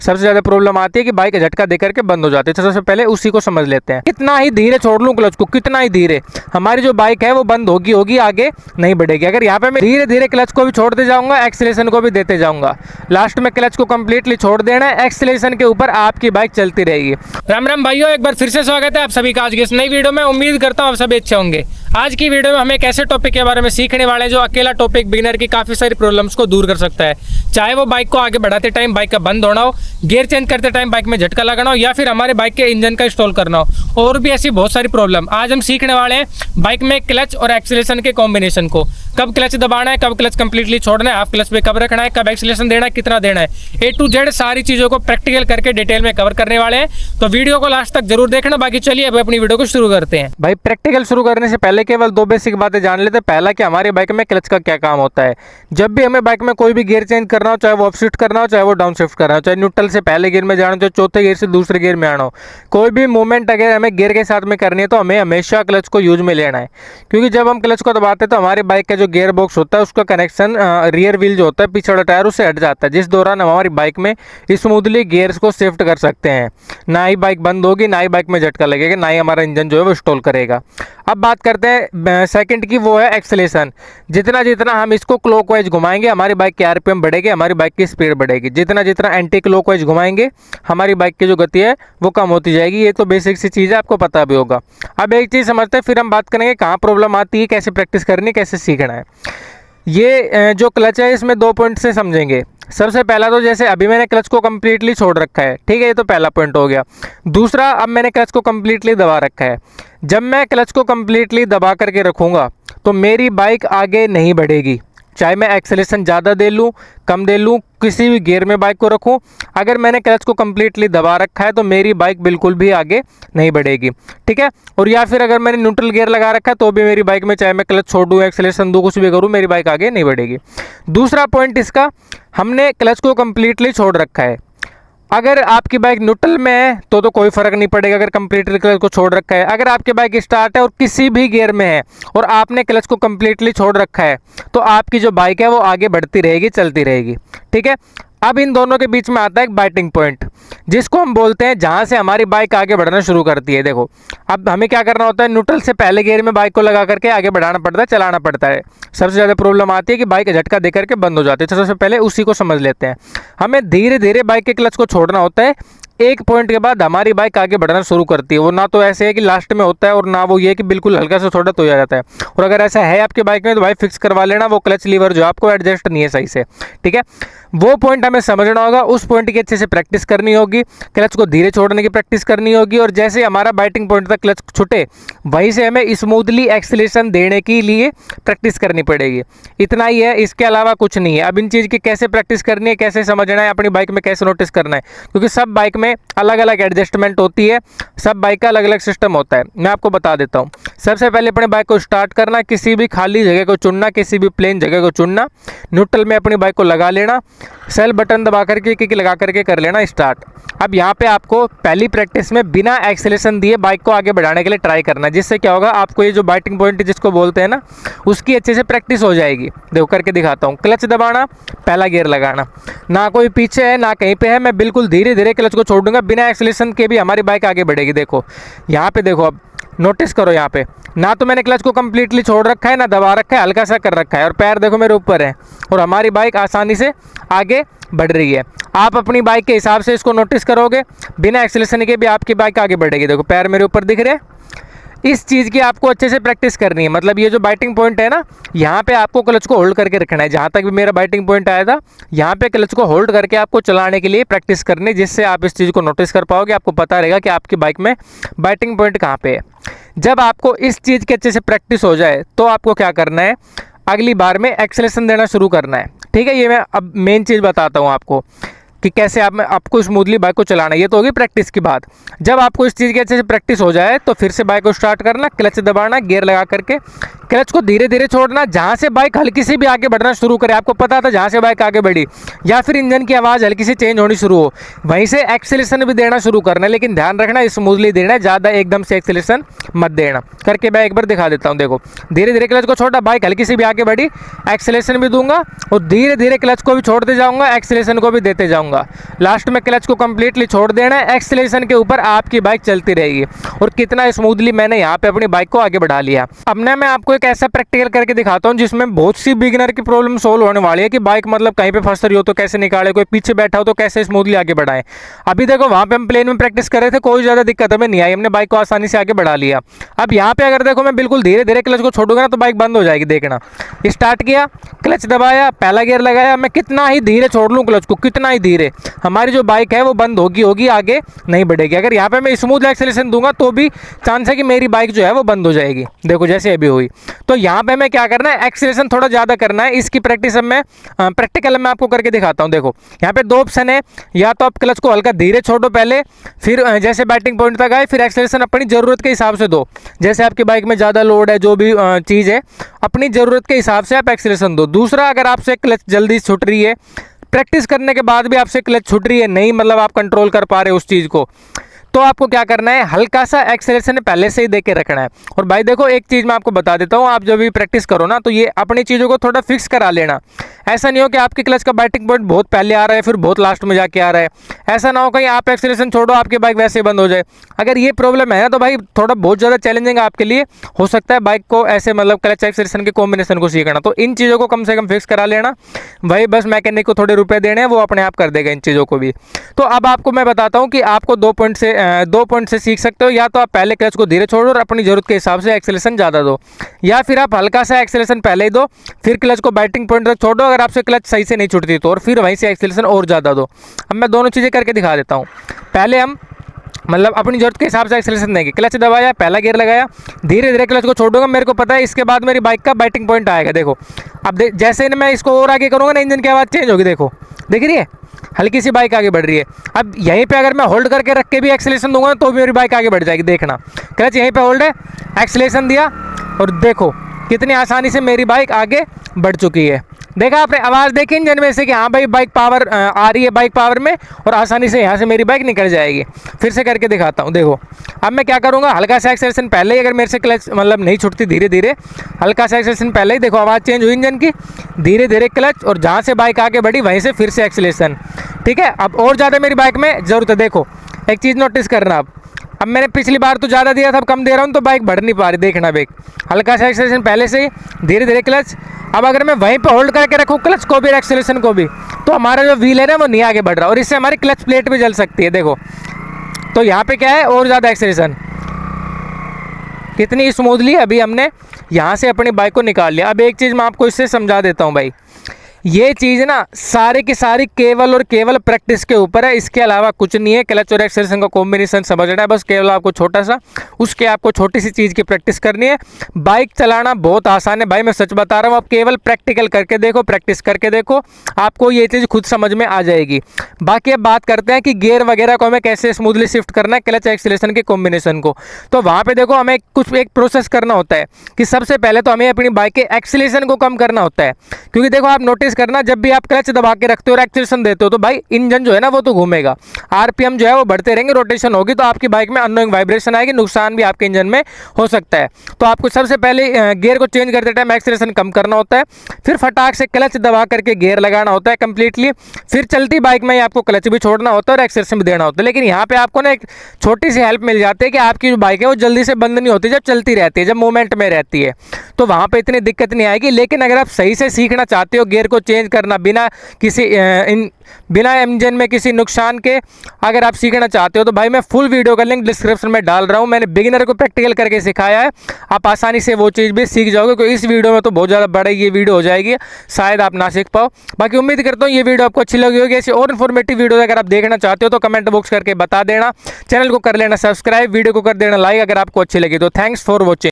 सबसे ज़्यादा प्रॉब्लम आती है कि बाइक झटका दे करके बंद हो जाती है। तो सबसे पहले उसी को समझ लेते हैं। कितना ही धीरे छोड़ लूँ क्लच को, कितना ही धीरे, हमारी जो बाइक है वो बंद होगी आगे नहीं बढ़ेगी। अगर यहाँ पे मैं धीरे धीरे क्लच को भी छोड़ते जाऊँगा, एक्सीलरेशन को भी देते जाऊँगा, लास्ट में क्लच को कंप्लीटली छोड़ देना है, एक्सीलरेशन के ऊपर आपकी बाइक चलती रहेगी। राम राम भाइयों, एक बार फिर से स्वागत है आप सभी का आज की इस नई वीडियो में। उम्मीद करता हूँ आप सभी अच्छे होंगे। आज की वीडियो में हम एक ऐसे टॉपिक के बारे में सीखने वाले हैं जो अकेला टॉपिक बिगिनर की काफ़ी सारी प्रॉब्लम्स को दूर कर सकता है। चाहे वो बाइक को आगे बढ़ाते टाइम बाइक का बंद होना हो, गियर चेंज करते टाइम बाइक में झटका लगाना हो, या फिर हमारे बाइक के इंजन का इंस्टॉल करना हो, और भी ऐसी बहुत सारी प्रॉब्लम आज हम सीखने वाले हैं। बाइक में क्लच और एक्सीलरेशन के कॉम्बिनेशन को, कब क्लच दबाना है, कब क्लच कंप्लीटली छोड़ना है, हाफ क्लच पे कब रखना है, कब एक्सीलरेशन देना है, कितना देना है, A to Z सारी चीज़ों को प्रैक्टिकल करके डिटेल में कवर करने वाले हैं। तो वीडियो को लास्ट तक जरूर देखना। बाकी चलिए अब अपनी वीडियो को शुरू करते हैं। भाई प्रैक्टिकल शुरू करने से पहले केवल दो बेसिक बातें जान लेते हैं। पहला कि हमारी बाइक में क्लच का क्या काम होता है। जब भी हमें बाइक में कोई भी गियर चेंज करना हो, चाहे वो अप शिफ्ट करना हो, चाहे वो डाउन शिफ्ट करना हो, चाहे न्यूट्रल से पहले गियर में जाना हो, चाहे चौथे गियर से दूसरे गियर में आना हो, कोई भी मूवमेंट अगर हमें गियर के साथ में करनी है तो हमें हमेशा क्लच को यूज में लेना है। क्योंकि जब हम क्लच को दबाते हैं तो हमारी बाइक का जो गियर बॉक्स होता है उसका कनेक्शन रियर व्हील जो होता है पिछड़ा टायर उससे हट जाता है, जिस दौरान हम हमारी बाइक में स्मूथली गियर्स को शिफ्ट कर सकते हैं। ना ही बाइक बंद होगी, ना ही बाइक में झटका लगेगा, ना ही हमारा इंजन जो है वो स्टॉल करेगा। अब बात करते हैं सेकंड की, वो है एक्सेलेरेशन। जितना जितना हम इसको क्लॉकवाइज घुमाएंगे हमारी बाइक की आरपीएम बढ़ेगी, हमारी बाइक की स्पीड बढ़ेगी। जितना जितना एंटी क्लॉकवाइज घुमाएंगे हमारी बाइक की जो गति है वो कम होती जाएगी। ये तो बेसिक सी चीज़ है, आपको पता भी होगा। अब एक चीज़ समझते हैं, फिर हम बात करेंगे कहाँ प्रॉब्लम आती है, कैसे प्रैक्टिस करनी है, कैसे सीखना है। ये जो क्लच है इसमें दो पॉइंट से समझेंगे। सबसे पहला तो जैसे अभी मैंने क्लच को कम्प्लीटली छोड़ रखा है, ठीक है, ये तो पहला पॉइंट हो गया। दूसरा, अब मैंने क्लच को कम्प्लीटली दबा रखा है। जब मैं क्लच को कम्प्लीटली दबा करके रखूँगा तो मेरी बाइक आगे नहीं बढ़ेगी। चाहे मैं एक्सेलेरेशन ज़्यादा दे लूँ, कम दे लूँ, किसी भी गियर में बाइक को रखूँ, अगर मैंने क्लच को कम्प्लीटली दबा रखा है तो मेरी बाइक बिल्कुल भी आगे नहीं बढ़ेगी, ठीक है। और या फिर अगर मैंने न्यूट्रल गियर लगा रखा है तो भी मेरी बाइक में चाहे मैं क्लच छोड़ दूँ, एक्सेलेरेशन दूँ, कुछ भी करूँ, मेरी बाइक आगे नहीं बढ़ेगी। दूसरा पॉइंट इसका, हमने क्लच को कम्प्लीटली छोड़ रखा है। अगर आपकी बाइक न्यूट्रल में है तो कोई फ़र्क नहीं पड़ेगा अगर कंप्लीटली क्लच को छोड़ रखा है। अगर आपकी बाइक स्टार्ट है और किसी भी गियर में है और आपने क्लच को कंप्लीटली छोड़ रखा है तो आपकी जो बाइक है वो आगे बढ़ती रहेगी, चलती रहेगी, ठीक है। अब इन दोनों के बीच में आता है एक बाइटिंग पॉइंट, जिसको हम बोलते हैं जहाँ से हमारी बाइक आगे बढ़ना शुरू करती है। देखो, अब हमें क्या करना होता है, न्यूट्रल से पहले गियर में बाइक को लगा करके आगे बढ़ाना पड़ता है, चलाना पड़ता है। सबसे ज़्यादा प्रॉब्लम आती है कि बाइक झटका दे करके बंद हो जाती है। तो सबसे पहले उसी को समझ लेते हैं। हमें धीरे धीरे बाइक के क्लच को छोड़ना होता है। एक पॉइंट के बाद हमारी बाइक आगे बढ़ना शुरू करती है। वो ना तो ऐसे है कि लास्ट में होता है और ना वो ये कि बिल्कुल हल्का सा छोटा तो हो जाता है। और अगर ऐसा है आपकी बाइक में तो भाई फिक्स करवा लेना, वो क्लच लीवर जो आपको एडजस्ट नहीं है सही से, ठीक है। वो पॉइंट हमें समझना होगा, उस पॉइंट की अच्छे से प्रैक्टिस करनी होगी, क्लच को धीरे छोड़ने की प्रैक्टिस करनी होगी। और जैसे हमारा बाइटिंग पॉइंट तक क्लच छूटे वहीं से हमें स्मूथली एक्सीलरेशन देने के लिए प्रैक्टिस करनी पड़ेगी। इतना ही है, इसके अलावा कुछ नहीं है। अब इन चीज़ की कैसे प्रैक्टिस करनी है, कैसे समझना है, अपनी बाइक में कैसे नोटिस करना है, क्योंकि सब बाइक में अलग अलग एडजस्टमेंट होती है, सब बाइक का अलग अलग सिस्टम होता है। मैं आपको बता देता हूँ। सबसे पहले अपने बाइक को स्टार्ट करना, किसी भी खाली जगह को चुनना, किसी भी प्लेन जगह को चुनना, न्यूट्रल में अपनी बाइक को लगा लेना, सेल बटन दबा करके किक लगा करके कर लेना स्टार्ट। अब यहाँ पे आपको पहली प्रैक्टिस में बिना एक्सेलेरेशन दिए बाइक को आगे बढ़ाने के लिए ट्राई करना है, जिससे क्या होगा, आपको ये जो बाइटिंग पॉइंट जिसको बोलते हैं ना, उसकी अच्छे से प्रैक्टिस हो जाएगी। देखो करके दिखाता हूँ। क्लच दबाना, पहला गियर लगाना, ना कोई पीछे है ना कहीं पे है, मैं बिल्कुल धीरे धीरे क्लच को छोड़ दूंगा, बिना एक्सेलेरेशन के भी हमारी बाइक आगे बढ़ेगी। देखो यहाँ पे, देखो अब नोटिस करो, यहाँ पे ना तो मैंने क्लच को कंप्लीटली छोड़ रखा है ना दबा रखा है, हल्का सा कर रखा है, और पैर देखो मेरे ऊपर है और हमारी बाइक आसानी से आगे बढ़ रही है। आप अपनी बाइक के हिसाब से इसको नोटिस करोगे, बिना एक्सेलेरेशन के भी आपकी बाइक आगे बढ़ेगी। देखो पैर मेरे ऊपर दिख रहे हैं। इस चीज़ की आपको अच्छे से प्रैक्टिस करनी है। मतलब ये जो बाइटिंग पॉइंट है ना, यहाँ पे आपको क्लच को होल्ड करके रखना है। जहाँ तक भी मेरा बाइटिंग पॉइंट आया था, यहाँ पे क्लच को होल्ड करके आपको चलाने के लिए प्रैक्टिस करनी, जिससे आप इस चीज़ को नोटिस कर पाओगे, आपको पता रहेगा कि आपकी बाइक में बाइटिंग पॉइंट कहाँ पे है। जब आपको इस चीज़ की अच्छे से प्रैक्टिस हो जाए तो आपको क्या करना है, अगली बार में एक्सेलेरेशन देना शुरू करना है, ठीक है। ये मैं अब मेन चीज़ बताता हूँ आपको कि कैसे आपको स्मूथली बाइक को चलाना है। ये तो होगी प्रैक्टिस की बात। जब आपको इस चीज़ की अच्छे से प्रैक्टिस हो जाए तो फिर से बाइक को स्टार्ट करना, क्लच दबाना, गियर लगा करके क्लच को धीरे धीरे छोड़ना, जहाँ से बाइक हल्की सी भी आगे बढ़ना शुरू करे, आपको पता था जहाँ से बाइक आगे बढ़ी या फिर इंजन की आवाज़ हल्की सी चेंज होनी शुरू हो, वहीं से एक्सेलेरेशन भी देना शुरू करना है। लेकिन ध्यान रखना स्मूथली देना है, ज़्यादा एकदम से एक्सेलेरेशन मत देना। करके मैं एक बार दिखा देता हूँ। देखो धीरे धीरे क्लच को छोड़ा, बाइक हल्की सी भी आगे बढ़ी, एक्सेलेरेशन भी दूंगा और धीरे धीरे क्लच को भी छोड़ते जाऊँगा, एक्सेलेरेशन को भी देते जाऊँगा। लास्ट में क्लच को कंप्लीटली छोड़ देना है, एक्सेलेरेशन के ऊपर आपकी बाइक चलती रहेगी। और कितना स्मूथली मैंने यहाँ पे अपनी बाइक को आगे बढ़ा लिया। अब ना मैं आपको एक ऐसा प्रैक्टिकल करके दिखाता हूँ जिसमें बहुत सी बिगिनर की प्रॉब्लम सोल्व होने वाली है कि बाइक मतलब कहीं पे फंस रही हो तो कैसे निकाले, कोई पीछे बैठा हो तो कैसे स्मूथली आगे बढ़ाएं। अभी देखो वहाँ पे हम प्लेन में प्रैक्टिस कर रहे थे, कोई ज़्यादा दिक्कत हमें नहीं आई, हमने बाइक को आसानी से आगे बढ़ा लिया। अब यहाँ पे अगर देखो मैं बिल्कुल धीरे धीरे क्लच को छोड़ूंगा ना तो बाइक बंद हो जाएगी। देखना स्टार्ट किया, क्लच दबाया, पहला गियर लगाया, मैं कितना ही धीरे छोड़ लूँ क्लच को, कितना ही धीरे, हमारी जो बाइक है वो बंद होगी आगे नहीं बढ़ेगी। अगर यहाँ पे मैं स्मूथ एक्सेलेरेशन दूंगा तो भी चांस है कि मेरी बाइक जो है वो बंद हो जाएगी। देखो जैसे अभी हुई। तो यहाँ पे मैं क्या करना है, एक्सेलेरेशन थोड़ा ज़्यादा करना है। इसकी प्रैक्टिस अब मैं प्रैक्टिकल में आपको करके दिखाता हूँ। देखो यहाँ पे दो ऑप्शन है, या तो आप क्लच को हल्का धीरे छोड़ो पहले, फिर जैसे बैटिंग पॉइंट तक आए फिर एक्सेलेरेशन अपनी ज़रूरत के हिसाब से दो। जैसे आपकी बाइक में ज़्यादा लोड है, जो भी चीज़ है अपनी ज़रूरत के हिसाब से आप एक्सेलेरेशन दो। दूसरा, अगर आपसे क्लच जल्दी छूट रही है, प्रैक्टिस करने के बाद भी आपसे क्लच छूट रही है, नहीं मतलब आप कंट्रोल कर पा रहे हो उस चीज़ को, तो आपको क्या करना है, हल्का सा एक्सेलेरेशन पहले से ही दे के रखना है। और भाई देखो एक चीज़ मैं आपको बता देता हूँ, आप जब भी प्रैक्टिस करो ना तो ये अपनी चीज़ों को थोड़ा फिक्स करा लेना। ऐसा नहीं हो कि आपकी क्लच का बैटिंग पॉइंट बहुत पहले आ रहा है फिर बहुत लास्ट में जाके आ रहा है। ऐसा ना हो कहीं आप एक्सेलेरेशन छोड़ो आपकी बाइक वैसे ही बंद हो जाए। अगर ये प्रॉब्लम है ना तो भाई थोड़ा बहुत ज़्यादा चैलेंजिंग आपके लिए हो सकता है बाइक को ऐसे मतलब क्लच एक्सेलेरेशन के कॉम्बिनेशन को सीखना। तो इन चीज़ों को कम से कम फिक्स करा लेना। भाई बस मैकेनिक को थोड़े रुपए देने हैं, वो अपने आप कर देगा इन चीज़ों को भी। तो अब आपको मैं बताता हूँ कि आपको दो पॉइंट से सीख सकते हो। या तो आप पहले क्लच को धीरे छोड़ो और अपनी ज़रूरत के हिसाब से एक्सेलेरेशन ज़्यादा दो, या फिर आप हल्का सा एक्सेलेरेशन पहले ही दो, फिर क्लच को बैटिंग पॉइंट तक छोड़ो अगर आपसे क्लच सही से नहीं छूटती तो, और फिर वहीं से एक्सेलेरेशन और ज़्यादा दो। अब मैं दोनों चीज़ें करके दिखा देता हूँ। पहले हम मतलब अपनी जरूरत के हिसाब से एक्सेलेरेशन देंगे, क्लच दबाया, पहला गियर लगाया, धीरे धीरे क्लच को छोड़ूंगा, मेरे को पता है इसके बाद मेरी बाइक का बैटिंग पॉइंट आएगा। देखो अब जैसे मैं इसको और आगे करूँगा ना, इंजन की आवाज़ चेंज होगी। देखो दिख रही है, हल्की सी बाइक आगे बढ़ रही है। अब यहीं पे अगर मैं होल्ड करके रख के भी एक्सेलेरेशन दूंगा तो भी मेरी बाइक आगे बढ़ जाएगी। देखना क्लच यहीं पे होल्ड है, एक्सेलेरेशन दिया और देखो कितनी आसानी से मेरी बाइक आगे बढ़ चुकी है। देखा आपने, आवाज़ देखी इंजन में से कि हाँ भाई बाइक पावर आ रही है बाइक पावर में, और आसानी से यहाँ से मेरी बाइक निकल जाएगी। फिर से करके दिखाता हूँ। देखो अब मैं क्या करूँगा, हल्का सा एक्सेलेरेशन पहले ही, अगर मेरे से क्लच मतलब नहीं छूटती धीरे धीरे, हल्का सा एक्सेलेरेशन पहले ही, देखो आवाज़ चेंज हुई इंजन की, धीरे धीरे क्लच, और जहाँ से बाइक आगे बढ़ी वहीं से फिर से एक्सेलेरेशन। ठीक है, अब और ज़्यादा मेरी बाइक में ज़रूरत है। देखो एक चीज़ नोटिस करना, अब मैंने पिछली बार तो ज़्यादा दिया था, अब कम दे रहा हूँ तो बाइक बढ़ नहीं पा रही। देखना बाइक हल्का सा एक्सेलेरेशन पहले से ही, धीरे धीरे क्लच। अब अगर मैं वहीं पे होल्ड करके रखूँ क्लच को भी एक्सेलेरेशन को भी, तो हमारा जो व्हील है ना वो नहीं आगे बढ़ रहा, और इससे हमारी क्लच प्लेट भी जल सकती है। देखो तो यहाँ पे क्या है, और ज़्यादा एक्सेलेरेशन, कितनी स्मूथली अभी हमने यहाँ से अपनी बाइक को निकाल लिया। अब एक चीज़ मैं आपको इससे समझा देता हूँ भाई, ये चीज़ ना सारी की सारी केवल और केवल प्रैक्टिस के ऊपर है, इसके अलावा कुछ नहीं है। क्लच और एक्सेलेरेशन का कॉम्बिनेशन समझना है बस, केवल आपको छोटा सा, उसके आपको छोटी सी चीज़ की प्रैक्टिस करनी है। बाइक चलाना बहुत आसान है भाई, मैं सच बता रहा हूँ। आप केवल प्रैक्टिकल करके देखो, प्रैक्टिस करके देखो, आपको ये चीज़ खुद समझ में आ जाएगी। बाकी अब बात करते हैं कि गियर वगैरह को हमें कैसे स्मूथली शिफ्ट करना है क्लच एक्सेलेरेशन के कॉम्बिनेशन को। तो वहाँ पर देखो हमें कुछ एक प्रोसेस करना होता है कि सबसे पहले तो हमें अपनी बाइक के एक्सेलेरेशन को कम करना होता है। क्योंकि देखो आप नोटिस करना, जब भी आप क्लच दबा के रखते हो और एक्सेलेरेशन देते हो तो भाई इंजन जो है ना वो तो घूमेगा, आरपीएम जो है वो बढ़ते रहेंगे, रोटेशन होगी, तो आपकी बाइक में अननोइंग वाइब्रेशन आएगी, नुकसान भी आपके इंजन में हो सकता है। तो आपको सबसे पहले गियर को चेंज करते टाइम एक्सेलेरेशन कम करना होता है, फिर फटाक से क्लच दबा करके गियर लगाना होता है कंप्लीटली, फिर चलती बाइक में आपको क्लच भी छोड़ना होता है और एक्सेलेरेशन भी देना होता है। लेकिन यहाँ पे आपको ना एक छोटी सी हेल्प मिल जाती है कि आपकी जो बाइक है वो जल्दी से बंद नहीं होती जब चलती रहती है, जब मूवमेंट में रहती है, तो वहाँ पर इतनी दिक्कत नहीं आएगी। लेकिन अगर आप सही से सीखना चाहते हो गियर को चेंज करना बिना इंजन में किसी नुकसान के, अगर आप सीखना चाहते हो तो भाई मैं फुल वीडियो का लिंक डिस्क्रिप्शन में डाल रहा हूँ। मैंने बिगिनर को प्रैक्टिकल करके सिखाया है, आप आसानी से वो चीज़ भी सीख जाओगे। क्योंकि इस वीडियो में तो बहुत ज़्यादा बड़ा ये वीडियो हो जाएगी, शायद आप ना सीख पाओ। बाकी उम्मीद करता हूँ ये वीडियो आपको अच्छी लगी होगी। ऐसी और इन्फॉर्मेटिव वीडियो अगर आप देखना चाहते हो तो कमेंट बॉक्स करके बता देना। चैनल को कर लेना सब्सक्राइब, वीडियो को कर देना लाइक अगर आपको अच्छी लगी तो। Thanks for watching.